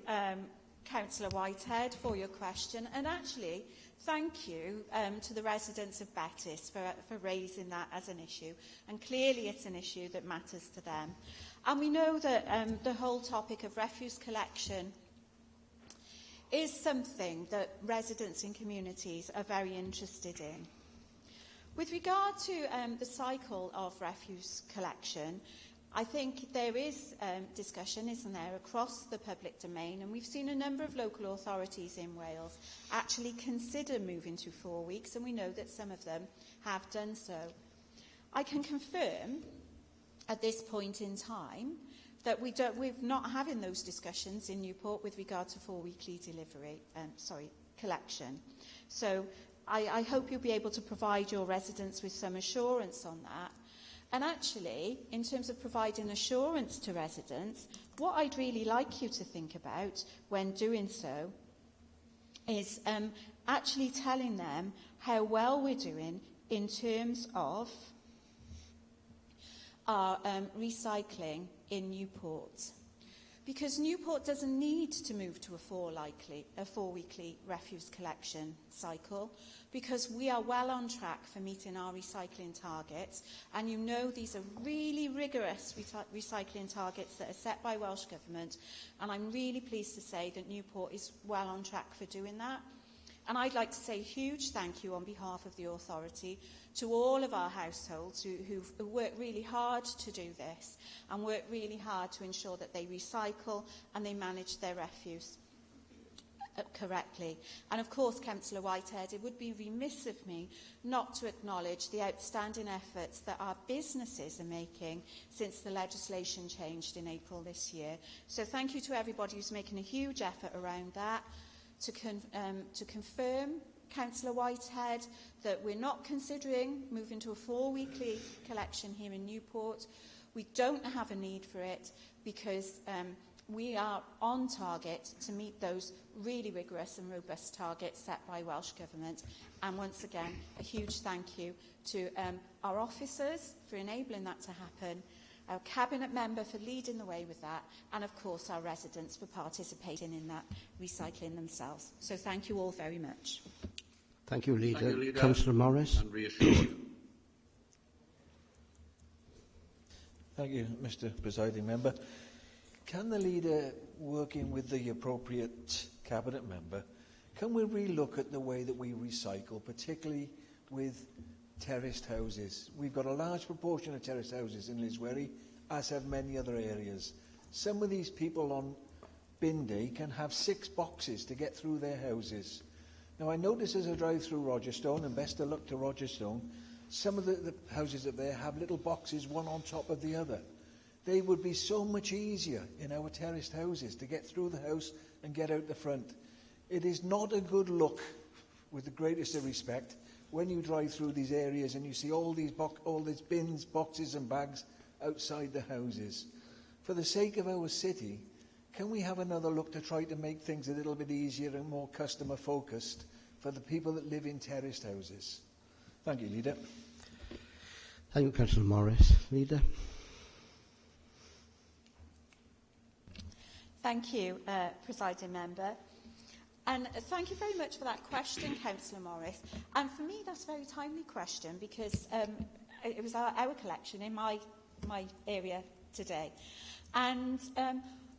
Councillor Whitehead, for your question, and actually thank you to the residents of Bettis for raising that as an issue, and clearly it's an issue that matters to them. And we know that the whole topic of refuse collection is something that residents in communities are very interested in. With regard to the cycle of refuse collection, I think there is discussion, isn't there, across the public domain, and we've seen a number of local authorities in Wales actually consider moving to 4 weeks, and we know that some of them have done so. I can confirm at this point in time that we're not having those discussions in Newport with regard to 4 weekly collection. So I hope you'll be able to provide your residents with some assurance on that. And actually, in terms of providing assurance to residents, what I'd really like you to think about when doing so is actually telling them how well we're doing in terms of our recycling in Newport. Because Newport doesn't need to move to a 4 weekly refuse collection cycle, because we are well on track for meeting our recycling targets, and you know these are really rigorous recycling targets that are set by Welsh Government, and I'm really pleased to say that Newport is well on track for doing that. And I'd like to say a huge thank you on behalf of the authority to all of our households who've worked really hard to do this and worked really hard to ensure that they recycle and they manage their refuse correctly. And of course, Councillor Whitehead, it would be remiss of me not to acknowledge the outstanding efforts that our businesses are making since the legislation changed in April this year. So thank you to everybody who's making a huge effort around that. To confirm, Councillor Whitehead, that we're not considering moving to a 4 weekly collection here in Newport. We don't have a need for it because we are on target to meet those really rigorous and robust targets set by Welsh Government. And once again, a huge thank you to our officers for enabling that to happen, our Cabinet Member for leading the way with that, and of course our residents for participating in that recycling themselves. So thank you all very much. Thank you, Leader. Thank you, Leader. Councillor Morris. And reassured. Thank you, Mr. Presiding Member. Can the leader, working with the appropriate cabinet member, can we relook at the way that we recycle, particularly with terraced houses? We've got a large proportion of terraced houses in Liswerry, as have many other areas. Some of these people on bin day can have 6 boxes to get through their houses. Now, I notice as I drive through Rogerstone, and best of luck to Rogerstone, some of the houses up there have little boxes, one on top of the other. They would be so much easier in our terraced houses to get through the house and get out the front. It is not a good look, with the greatest of respect, when you drive through these areas and you see all these bins, boxes and bags outside the houses. For the sake of our city, can we have another look to try to make things a little bit easier and more customer focused for the people that live in terraced houses? Thank you, Leader. Thank you, Councillor Morris. Leader. Thank you, Presiding Member. And thank you very much for that question, Councillor Morris. And for me, that's a very timely question because it was our collection in my area today. And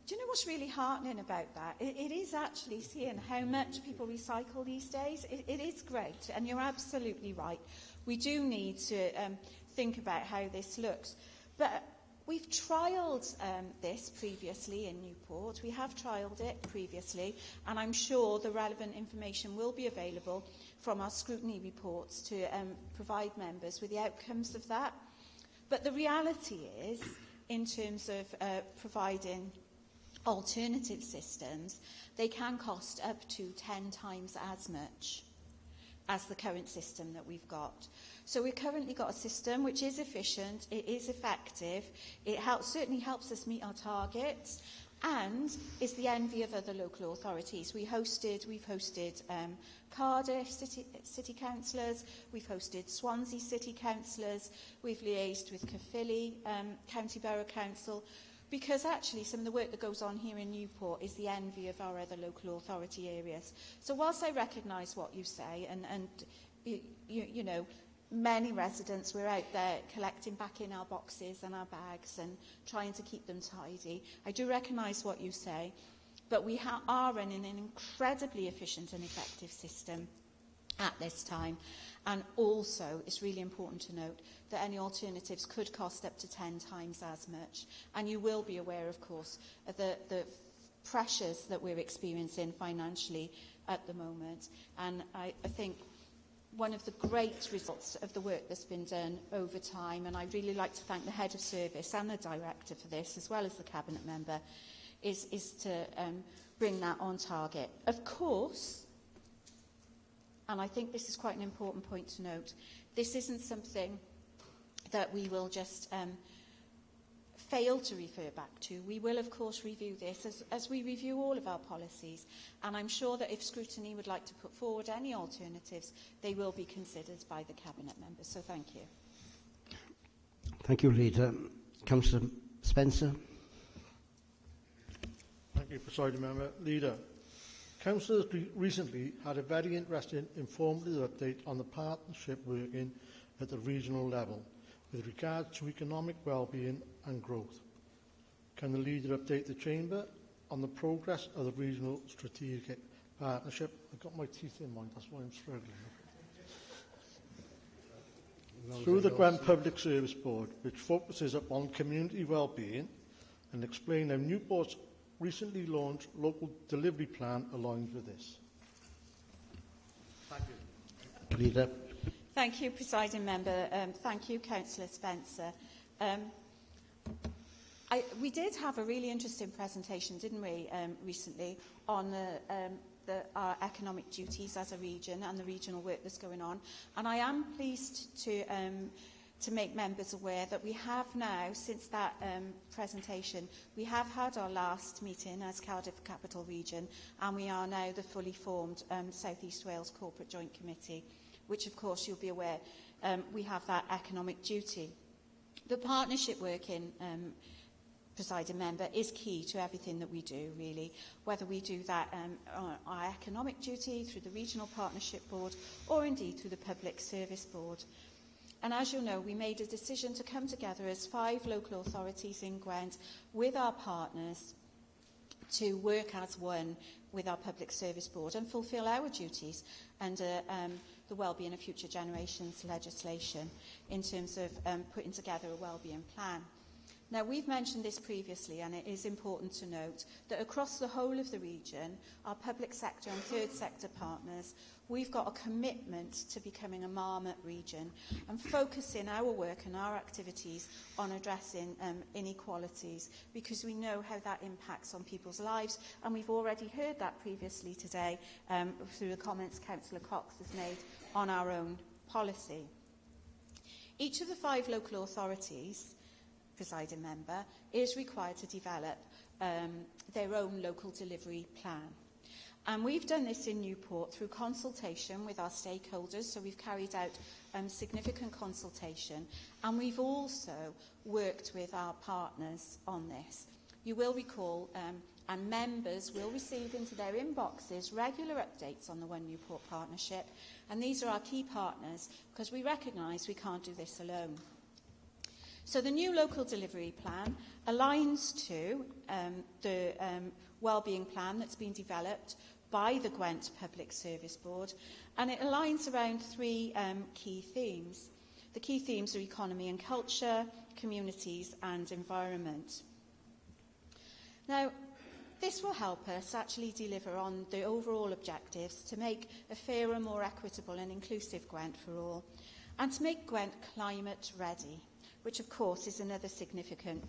do you know what's really heartening about that? It is actually seeing how much people recycle these days. It is great, and you're absolutely right. We do need to think about how this looks. But we've trialled this previously in Newport. We have trialled it previously, and I'm sure the relevant information will be available from our scrutiny reports to provide members with the outcomes of that. But the reality is, in terms of providing alternative systems, they can cost up to 10 times as much as the current system that we've got. So we've currently got a system which is efficient, it is effective, it certainly helps us meet our targets, and is the envy of other local authorities. We've hosted Cardiff City Councillors, we've hosted Swansea City Councillors, we've liaised with Caerphilly County Borough Council, because actually some of the work that goes on here in Newport is the envy of our other local authority areas. So whilst I recognise what you say, and you know, many residents, we're out there collecting back in our boxes and our bags and trying to keep them tidy. I do recognise what you say, but we are running an incredibly efficient and effective system at this time. And also, it's really important to note that any alternatives could cost up to 10 times as much. And you will be aware, of course, of the pressures that we're experiencing financially at the moment. And I think one of the great results of the work that's been done over time, and I'd really like to thank the Head of Service and the Director for this, as well as the Cabinet Member, is to bring that on target. Of course, and I think this is quite an important point to note, this isn't something that we will just fail to refer back to. We will, of course, review this as we review all of our policies. And I'm sure that if scrutiny would like to put forward any alternatives, they will be considered by the Cabinet members. So thank you. Thank you, Leader. Councillor Spencer. Thank you, Presiding Member. Leader, Councillors recently had a very interesting informative update on the partnership working at the regional level with regard to economic well-being and growth. Can the Leader update the Chamber on the progress of the regional strategic partnership? I've got my teeth in mine, that's why I'm struggling. Through the Gwent Public Service Board, which focuses upon community well-being, and explain how Newport's recently launched local delivery plan aligns with this. Thank you. Leader. Thank you, Presiding Member. Thank you, Councillor Spencer. We did have a really interesting presentation, didn't we, recently on our economic duties as a region and the regional work that's going on. And I am pleased to make members aware that we have now, since that presentation, we have had our last meeting as Cardiff Capital Region, and we are now the fully formed South East Wales Corporate Joint Committee, which of course you'll be aware we have that economic duty. The partnership working, Presiding Member, is key to everything that we do, really, whether we do that on our economic duty through the Regional Partnership Board or indeed through the Public Service Board. And as you'll know, we made a decision to come together as 5 local authorities in Gwent with our partners to work as one with our Public Service Board and fulfil our duties under the Wellbeing of Future Generations legislation in terms of putting together a wellbeing plan. Now, we've mentioned this previously, and it is important to note that across the whole of the region, our public sector and third sector partners, we've got a commitment to becoming a marmot region and focusing our work and our activities on addressing inequalities, because we know how that impacts on people's lives, and we've already heard that previously today through the comments Councillor Cox has made on our own policy. Each of the 5 local authorities, presiding member, is required to develop their own local delivery plan. And we've done this in Newport through consultation with our stakeholders, so we've carried out significant consultation, and we've also worked with our partners on this. You will recall, and members will receive into their inboxes regular updates on the One Newport partnership, and these are our key partners because we recognise we can't do this alone. So the new local delivery plan aligns to the wellbeing plan that's been developed by the Gwent Public Service Board, and it aligns around 3 key themes. The key themes are economy and culture, communities and environment. Now, this will help us actually deliver on the overall objectives to make a fairer, more equitable and inclusive Gwent for all, and to make Gwent climate ready, which of course is another significant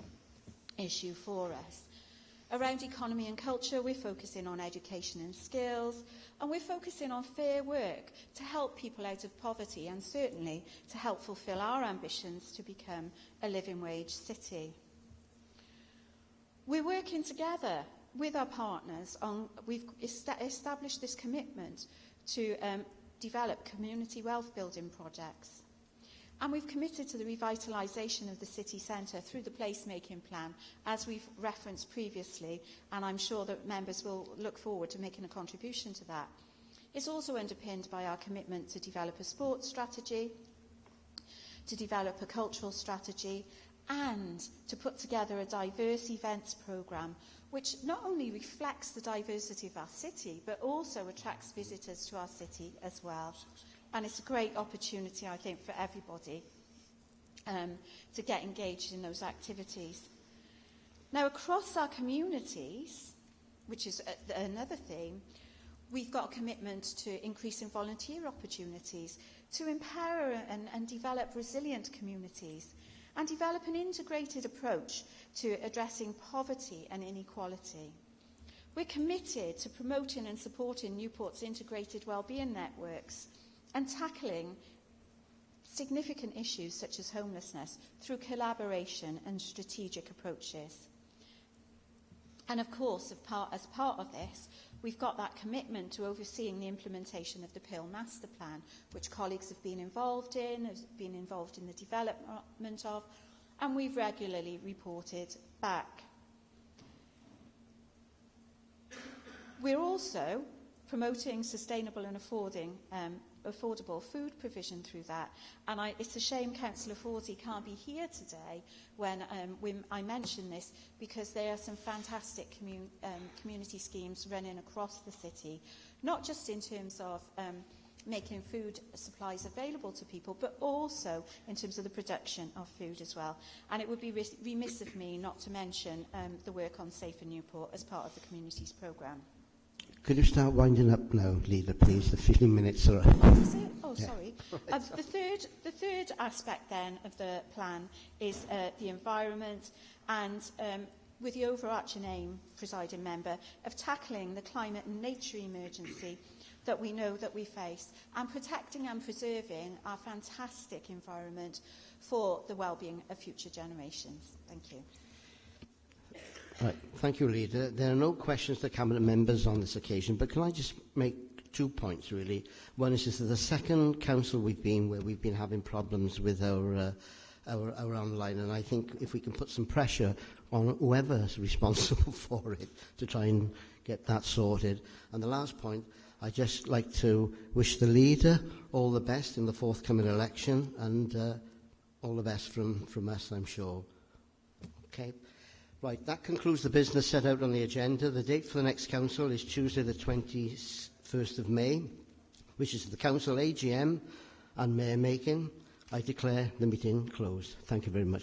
issue for us. Around economy and culture, we're focusing on education and skills, and we're focusing on fair work to help people out of poverty and certainly to help fulfil our ambitions to become a living wage city. We're working together with our partners on, we've established this commitment to develop community wealth building projects. And we've committed to the revitalisation of the city centre through the placemaking plan, as we've referenced previously, and I'm sure that members will look forward to making a contribution to that. It's also underpinned by our commitment to develop a sports strategy, to develop a cultural strategy, and to put together a diverse events programme, which not only reflects the diversity of our city, but also attracts visitors to our city as well. And it's a great opportunity, I think, for everybody to get engaged in those activities. Now, across our communities, which is another theme, we've got a commitment to increasing volunteer opportunities, to empower and develop resilient communities, and develop an integrated approach to addressing poverty and inequality. We're committed to promoting and supporting Newport's integrated wellbeing networks, and tackling significant issues such as homelessness through collaboration and strategic approaches. And of course, as part of this, we've got that commitment to overseeing the implementation of the PIL Master Plan, which colleagues have been involved in the development of, and we've regularly reported back. We're also promoting sustainable and affordable food provision through that. And it's a shame Councillor Forsey can't be here today when I mention this, because there are some fantastic community schemes running across the city, not just in terms of making food supplies available to people, but also in terms of the production of food as well. And it would be remiss of me not to mention the work on Safer Newport as part of the Communities Programme. Could you start winding up now, Leader, please? The 15 minutes are up. Oh, yeah. Sorry. The third aspect then of the plan is the environment, and with the overarching aim, presiding member, of tackling the climate and nature emergency that we know that we face, and protecting and preserving our fantastic environment for the well-being of future generations. Thank you. Right. Thank you, Leader. There are no questions to Cabinet members on this occasion, but can I just make 2 points, really? One is this is the second council we've been where we've been having problems with our online, and I think if we can put some pressure on whoever's responsible for it to try and get that sorted. And the last point, I'd just like to wish the leader all the best in the forthcoming election, and all the best from us, I'm sure. Okay. Right, that concludes the business set out on the agenda. The date for the next council is Tuesday the 21st of May, which is the council AGM and mayor making. I declare the meeting closed. Thank you very much.